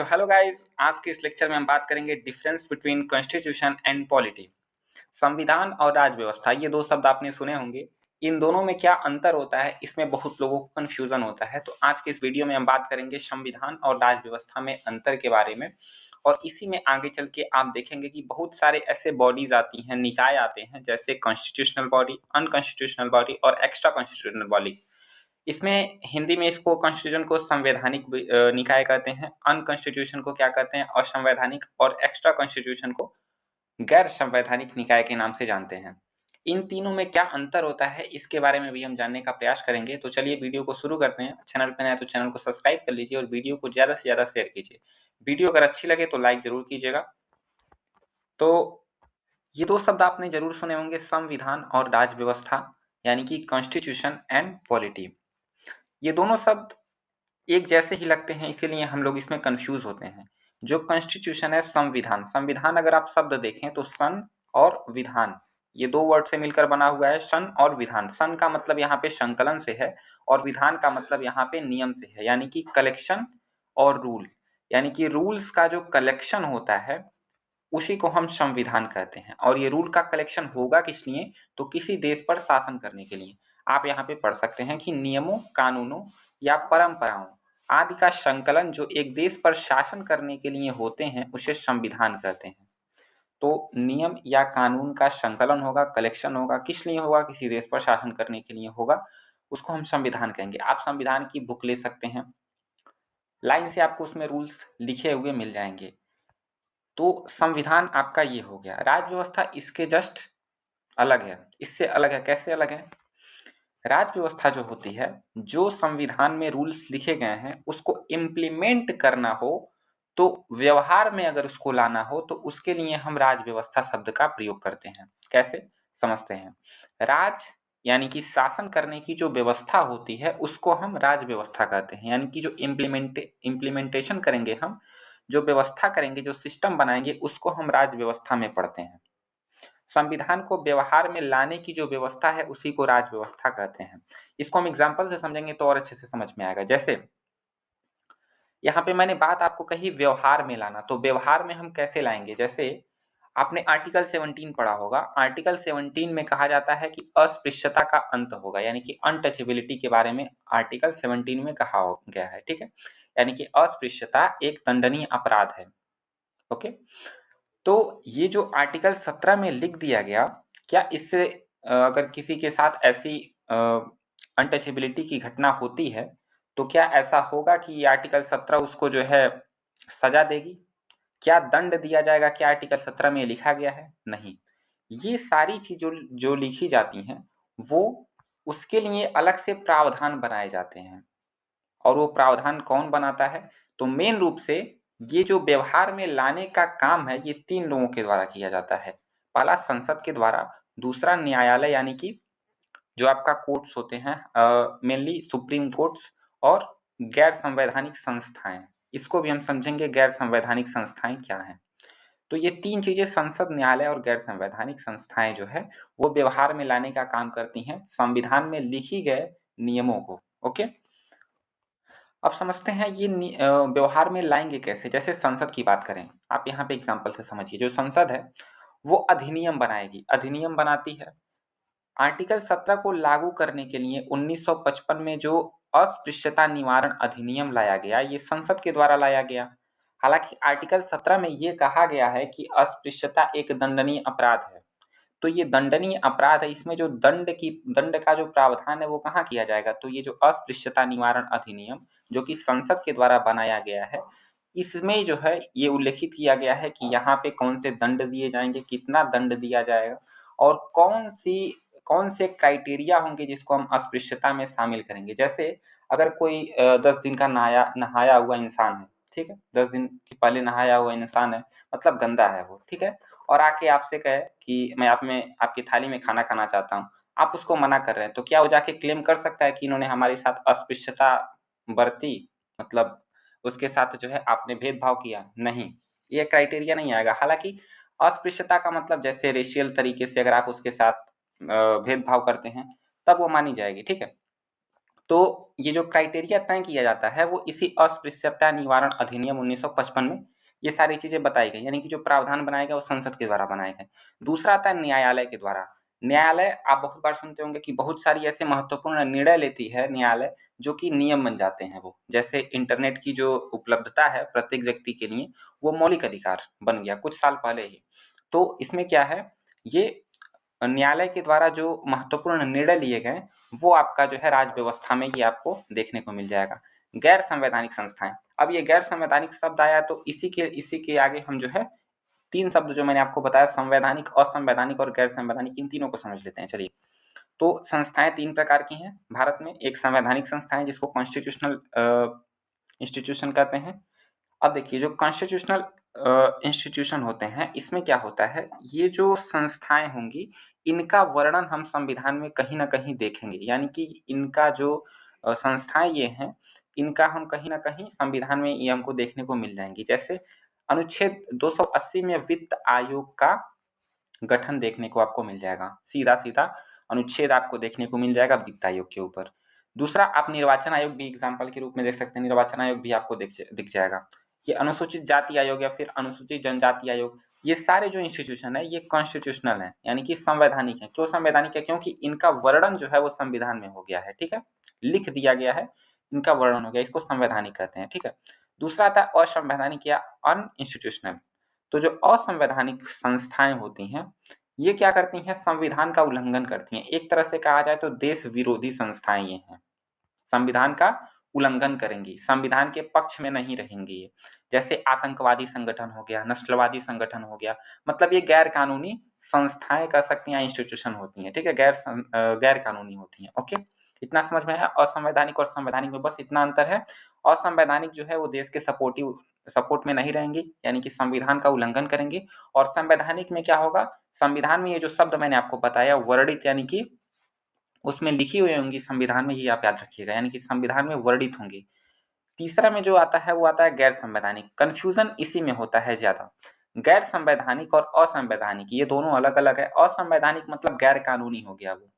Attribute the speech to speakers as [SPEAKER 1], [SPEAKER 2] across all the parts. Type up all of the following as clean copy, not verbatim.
[SPEAKER 1] Hello guys, आज के इस लेक्चर में हम बात करेंगे difference between constitution and polity. संविधान और राज व्यवस्था, ये दो शब्द आपने सुने होंगे। इन दोनों में क्या अंतर होता है, इसमें बहुत लोगों को कंफ्यूजन होता है। तो आज के इस वीडियो में हम बात करेंगे संविधान और राज व्यवस्था में अंतर के बारे में। और इसी में आगे चल के आप देखेंगे कि बहुत सारे ऐसे बॉडीज आती हैं, निकाय आते हैं, जैसे कॉन्स्टिट्यूशनल बॉडी, अनकॉन्स्टिट्यूशनल बॉडी और एक्स्ट्रा कॉन्स्टिट्यूशनल बॉडी। इसमें हिंदी में इसको कॉन्स्टिट्यूशन को संवैधानिक निकाय कहते हैं, अनकॉन्स्टिट्यूशन को क्या कहते हैं असंवैधानिक, और एक्स्ट्रा कॉन्स्टिट्यूशन को गैर संवैधानिक निकाय के नाम से जानते हैं। इन तीनों में क्या अंतर होता है, इसके बारे में भी हम जानने का प्रयास करेंगे। तो चलिए वीडियो को शुरू करते हैं। चैनल पर नए तो चैनल को सब्सक्राइब कर लीजिए और वीडियो को ज़्यादा से ज़्यादा शेयर कीजिए। वीडियो अगर अच्छी लगे तो लाइक जरूर कीजिएगा। तो ये दो शब्द आपने जरूर सुने होंगे, संविधान और राज व्यवस्था, यानी कि कॉन्स्टिट्यूशन एंड पॉलिटी। ये दोनों शब्द एक जैसे ही लगते हैं, इसीलिए हम लोग इसमें कंफ्यूज होते हैं। जो कॉन्स्टिट्यूशन है, संविधान, संविधान अगर आप शब्द देखें तो सन और विधान, ये दो वर्ड से मिलकर बना हुआ है, सन और विधान। सन का मतलब यहाँ पे संकलन से है और विधान का मतलब यहाँ पे नियम से है, यानी कि कलेक्शन और रूल, यानी कि रूल्स का जो कलेक्शन होता है उसी को हम संविधान कहते हैं। और ये रूल का कलेक्शन होगा किस लिए, तो किसी देश पर शासन करने के लिए। आप यहाँ पे पढ़ सकते हैं कि नियमों, कानूनों या परंपराओं आदि का संकलन जो एक देश पर शासन करने के लिए होते हैं उसे संविधान कहते हैं। तो नियम या कानून का संकलन होगा, कलेक्शन होगा, किस लिए होगा, किसी देश पर शासन करने के लिए होगा, उसको हम संविधान कहेंगे। आप संविधान की बुक ले सकते हैं, लाइन से आपको उसमें रूल्स लिखे हुए मिल जाएंगे। तो संविधान आपका ये हो गया। राज व्यवस्था इसके जस्ट अलग है, इससे अलग है। कैसे अलग है? राज व्यवस्था जो होती है, जो संविधान में रूल्स लिखे गए हैं उसको इम्प्लीमेंट करना हो, तो व्यवहार में अगर उसको लाना हो तो उसके लिए हम राज व्यवस्था शब्द का प्रयोग करते हैं। कैसे समझते हैं? राज यानी कि शासन करने की जो व्यवस्था होती है उसको हम राज व्यवस्था कहते हैं, यानी कि जो इम्प्लीमेंटेशन करेंगे हम, जो व्यवस्था करेंगे, जो सिस्टम बनाएंगे, उसको हम राज व्यवस्था में पढ़ते हैं। संविधान को व्यवहार में लाने की जो व्यवस्था है उसी को राज व्यवस्था कहते हैं। इसको हम एग्जाम्पल से समझेंगे तो और अच्छे से समझ में आएगा। जैसे यहाँ पे मैंने बात आपको कही व्यवहार में लाना, तो व्यवहार में हम कैसे लाएंगे? जैसे आपने आर्टिकल 17 पढ़ा होगा। आर्टिकल 17 में कहा जाता है कि अस्पृश्यता का अंत होगा, यानी कि अनटचेबिलिटी के बारे में आर्टिकल 17 में कहा गया है। ठीक है, यानी कि अस्पृश्यता एक दंडनीय अपराध है। ओके, तो ये जो आर्टिकल 17 में लिख दिया गया, क्या इससे अगर किसी के साथ ऐसी अनटचेबिलिटी की घटना होती है तो क्या ऐसा होगा कि ये आर्टिकल 17 उसको जो है सजा देगी? क्या दंड दिया जाएगा? क्या आर्टिकल 17 में लिखा गया है? नहीं। ये सारी चीज़ें जो लिखी जाती हैं वो उसके लिए अलग से प्रावधान बनाए जाते हैं। और वो प्रावधान कौन बनाता है? तो मेन रूप से ये जो व्यवहार में लाने का काम है ये तीन लोगों के द्वारा किया जाता है। पहला संसद के द्वारा, दूसरा न्यायालय यानी कि जो आपका कोर्ट्स होते हैं, मेनली सुप्रीम कोर्ट्स, और गैर संवैधानिक संस्थाएं। इसको भी हम समझेंगे, गैर संवैधानिक संस्थाएं क्या हैं। तो ये तीन चीजें, संसद, न्यायालय और गैर संवैधानिक संस्थाएं जो है वो व्यवहार में लाने का काम करती हैं संविधान में लिखी गए नियमों को। ओके, अब समझते हैं ये व्यवहार में लाएंगे कैसे। जैसे संसद की बात करें, आप यहाँ पे एग्जाम्पल से समझिए। जो संसद है वो अधिनियम बनाएगी, अधिनियम बनाती है। आर्टिकल 17 को लागू करने के लिए 1955 में जो अस्पृश्यता निवारण अधिनियम लाया गया, ये संसद के द्वारा लाया गया। हालांकि आर्टिकल 17 में ये कहा गया है कि अस्पृश्यता एक दंडनीय अपराध है, तो ये दंडनीय अपराध है। इसमें जो दंड का जो प्रावधान है वो कहाँ किया जाएगा? तो ये जो अस्पृश्यता निवारण अधिनियम जो कि संसद के द्वारा बनाया गया है, इसमें जो है ये उल्लेखित किया गया है कि यहाँ पे कौन से दंड दिए जाएंगे, कितना दंड दिया जाएगा, और कौन से क्राइटेरिया होंगे जिसको हम अस्पृश्यता में शामिल करेंगे। जैसे अगर कोई 10 दिन का नहाया हुआ इंसान है, ठीक है, 10 दिन पहले नहाया हुआ इंसान है, मतलब गंदा है वो, ठीक है, और आके आपसे कहे कि मैं आपकी थाली में खाना खाना चाहता हूँ, आप उसको मना कर रहे हैं, तो क्या वो जाके क्लेम कर सकता है कि इन्होंने हमारे साथ अस्पृश्यता बरती, मतलब उसके साथ जो है आपने भेदभाव किया? नहीं, ये क्राइटेरिया नहीं आएगा। हालांकि अस्पृश्यता का मतलब जैसे रेशियल तरीके से अगर आप उसके साथ भेदभाव करते हैं तब वो मानी जाएगी। ठीक है, तो ये जो क्राइटेरिया तय किया जाता है वो इसी अस्पृश्यता निवारण अधिनियम 1955 में ये सारी चीजें बताई गई, यानी कि जो प्रावधान बनाए गए वो संसद के द्वारा बनाए गए। दूसरा आता है न्यायालय के द्वारा। न्यायालय आप बहुत बार सुनते होंगे कि बहुत सारी ऐसे महत्वपूर्ण निर्णय लेती है न्यायालय जो कि नियम बन जाते हैं वो, जैसे इंटरनेट की जो उपलब्धता है प्रत्येक व्यक्ति के लिए वो मौलिक अधिकार बन गया कुछ साल पहले ही। तो इसमें क्या है, ये न्यायालय के द्वारा जो महत्वपूर्ण निर्णय लिए गए वो आपका जो है राज्य व्यवस्था में ये आपको देखने को मिल जाएगा। गैर संवैधानिक संस्थाएं, अब ये गैर संवैधानिक शब्द आया तो इसी के आगे हम जो है 3 शब्द जो मैंने आपको बताया संवैधानिक, असंवैधानिक और गैर संवैधानिक, इन तीनों को समझ लेते हैं। चलिए, तो संस्थाएं 3 प्रकार की हैं भारत में। एक संवैधानिक संस्थाएं जिसको कॉन्स्टिट्यूशनल इंस्टीट्यूशन कहते हैं। अब देखिए जो कॉन्स्टिट्यूशनल इंस्टीट्यूशन होते हैं इसमें क्या होता है, ये जो संस्थाएं होंगी इनका वर्णन हम संविधान में कहीं ना कहीं देखेंगे, यानी कि इनका जो संस्थाएं ये हैं इनका हम कहीं ना कहीं संविधान में ये हमको देखने को मिल जाएंगी। जैसे अनुच्छेद 280 में वित्त आयोग का गठन देखने को आपको मिल जाएगा, सीधा सीधा अनुच्छेद आपको देखने को मिल जाएगा वित्त आयोग के ऊपर। दूसरा आप निर्वाचन आयोग भी एग्जाम्पल के रूप में देख सकते हैं, निर्वाचन आयोग भी आपको दिख जाएगा। ये अनुसूचित जाति आयोग या फिर अनुसूचित जनजाति आयोग, ये सारे जो इंस्टीट्यूशन है ये कॉन्स्टिट्यूशनल है, यानी कि संवैधानिक है। क्यों संवैधानिक है? क्योंकि इनका वर्णन जो है वो संविधान में हो गया है, ठीक है, लिख दिया गया है, इनका वर्णन हो गया, इसको संवैधानिक कहते हैं, ठीक है। दूसरा आता है असंवैधानिक या अनइंस्टीट्यूशनल। तो जो असंवैधानिक संस्थाएं होती हैं ये क्या करती हैं, संविधान का उल्लंघन करती हैं। एक तरह से कहा जाए तो देश विरोधी संस्थाएं ये हैं, संविधान का उल्लंघन करेंगी, संविधान के पक्ष में नहीं रहेंगी ये। जैसे आतंकवादी संगठन हो गया, नस्लवादी संगठन हो गया, मतलब ये गैर कानूनी संस्थाएं कह सकते हैं, इंस्टीट्यूशन होती हैं, ठीक है, गैर कानूनी होती हैं। ओके, इतना समझ में आया। असंवैधानिक और संवैधानिक में बस इतना अंतर है, असंवैधानिक जो है वो देश के सपोर्ट में नहीं रहेंगी, यानी कि संविधान का उल्लंघन करेंगे। और संवैधानिक में क्या होगा, संविधान में ये जो शब्द मैंने आपको बताया वर्णित, यानी कि उसमें लिखी हुई होंगी संविधान में, ये आप याद रखिएगा, यानी कि संविधान में वर्णित होंगी। तीसरा में जो आता है वो आता है गैर संवैधानिक। कंफ्यूजन इसी में होता है ज्यादा। गैर संवैधानिक और असंवैधानिक ये दोनों अलग अलग है। असंवैधानिक मतलब गैर कानूनी हो गया वो,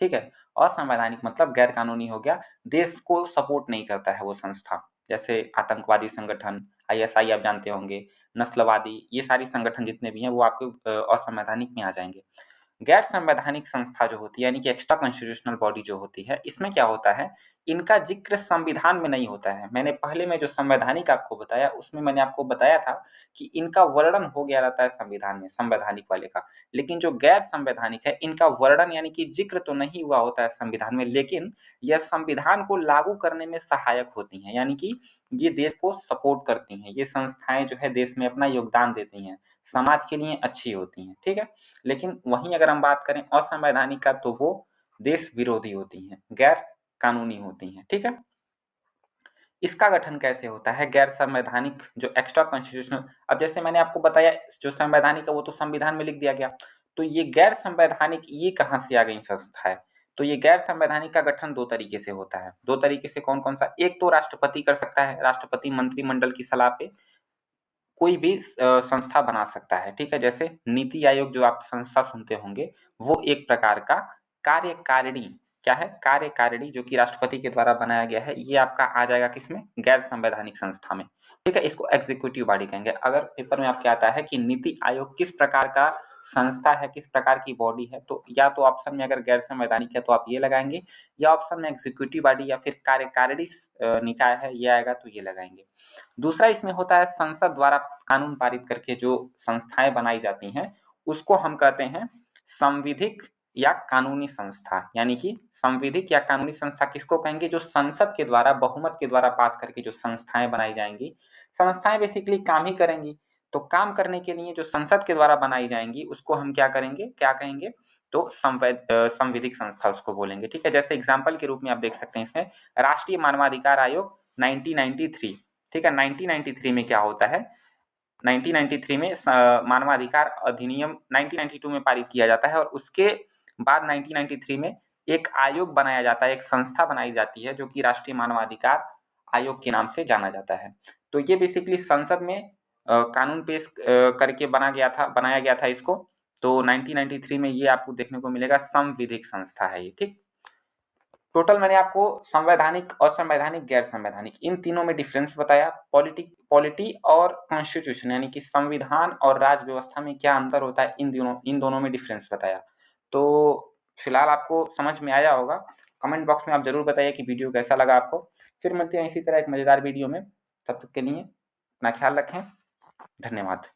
[SPEAKER 1] ठीक है, असंवैधानिक मतलब गैर कानूनी हो गया, देश को सपोर्ट नहीं करता है वो संस्था। जैसे आतंकवादी संगठन, आईएसआई आप जानते होंगे, नस्लवादी, ये सारी संगठन जितने भी हैं वो आपके असंवैधानिक में आ जाएंगे। गैर संवैधानिक संस्था जो होती है यानी कि एक्स्ट्रा कॉन्स्टिट्यूशनल बॉडी जो होती है, इसमें क्या होता है, इनका जिक्र संविधान में नहीं होता है। मैंने पहले में जो संवैधानिक आपको बताया उसमें मैंने आपको बताया था कि इनका वर्णन हो गया रहता है संविधान में, संवैधानिक वाले का। लेकिन जो गैर संवैधानिक है इनका वर्णन यानी कि जिक्र तो नहीं हुआ होता है संविधान में, लेकिन यह संविधान को लागू करने में सहायक होती हैं, यानी कि ये देश को सपोर्ट करती हैं, ये संस्थाएं जो है देश में अपना योगदान देती हैं, समाज के लिए अच्छी होती हैं, ठीक है। लेकिन वहीं अगर हम बात करें असंवैधानिक का तो वो देश विरोधी होती हैं, गैर कानूनी होती हैं, ठीक है। इसका गठन कैसे होता है, गैर संवैधानिक जो एक्स्ट्रा कॉन्स्टिट्यूशनल, अब जैसे मैंने आपको बताया जो संवैधानिक है वो तो संविधान में लिख दिया गया, तो ये गैर संवैधानिक ये कहाँ से आ गई संस्था है। तो ये गैर संवैधानिक का गठन दो तरीके से होता है। दो तरीके से कौन कौन सा, एक तो राष्ट्रपति कर सकता है, राष्ट्रपति मंत्रिमंडल की सलाह पे कोई भी संस्था बना सकता है, ठीक है। जैसे नीति आयोग जो आप संस्था सुनते होंगे वो एक प्रकार का कार्यकारिणी, क्या है, कार्यकारिणी जो कि राष्ट्रपति के द्वारा बनाया गया है, ये आपका आ जाएगा किसमें, गैर संवैधानिक संस्था में, ठीक है। इसको एग्जीक्यूटिव बॉडी कहेंगे। अगर पेपर में आपके आता है कि नीति आयोग किस प्रकार का संस्था है, किस प्रकार की बॉडी है, तो या तो ऑप्शन में अगर गैर संवैधानिक है तो आप ये लगाएंगे, या ऑप्शन में एग्जीक्यूटिव बॉडी या फिर कार्यकारिणी निकाय है ये आएगा तो ये लगाएंगे। दूसरा इसमें होता है संसद द्वारा कानून पारित करके जो संस्थाएं बनाई जाती हैं उसको हम कहते हैं संविधिक या कानूनी संस्था, यानी कि संविधिक या कानूनी संस्था किसको कहेंगे, जो संसद के द्वारा बहुमत के द्वारा पास करके जो संस्थाएं बनाई जाएंगी। संस्थाएं बेसिकली काम ही करेंगी, तो काम करने के लिए जो संसद के द्वारा बनाई जाएंगी उसको हम क्या करेंगे, क्या कहेंगे, तो संविधिक संस्था उसको बोलेंगे, ठीक है। जैसे एग्जाम्पल के रूप में आप देख सकते हैं इसमें राष्ट्रीय मानवाधिकार आयोग 1993, ठीक है। 1993 में क्या होता है, 1993 में मानवाधिकार अधिनियम 1992 में पारित किया जाता है और उसके बाद 1993 में एक आयोग बनाया जाता है, एक संस्था बनाई जाती है जो कि राष्ट्रीय मानवाधिकार आयोग के नाम से जाना जाता है। तो ये बेसिकली संसद में कानून पेश करके बनाया गया था इसको। तो 1993 में ये आपको देखने को मिलेगा संविधिक संस्था है ये, ठीक। टोटल मैंने आपको संवैधानिक, असंवैधानिक, गैर संवैधानिक इन तीनों में डिफरेंस बताया। पॉलिटी और कॉन्स्टिट्यूशन यानी कि संविधान और राज व्यवस्था में क्या अंतर होता है, इन दोनों में डिफरेंस बताया। तो फिलहाल आपको समझ में आया होगा। कमेंट बॉक्स में आप जरूर बताइए कि वीडियो कैसा लगा आपको। फिर मिलते हैं इसी तरह एक मजेदार वीडियो में। तब तक के लिए अपना ख्याल रखें। धन्यवाद।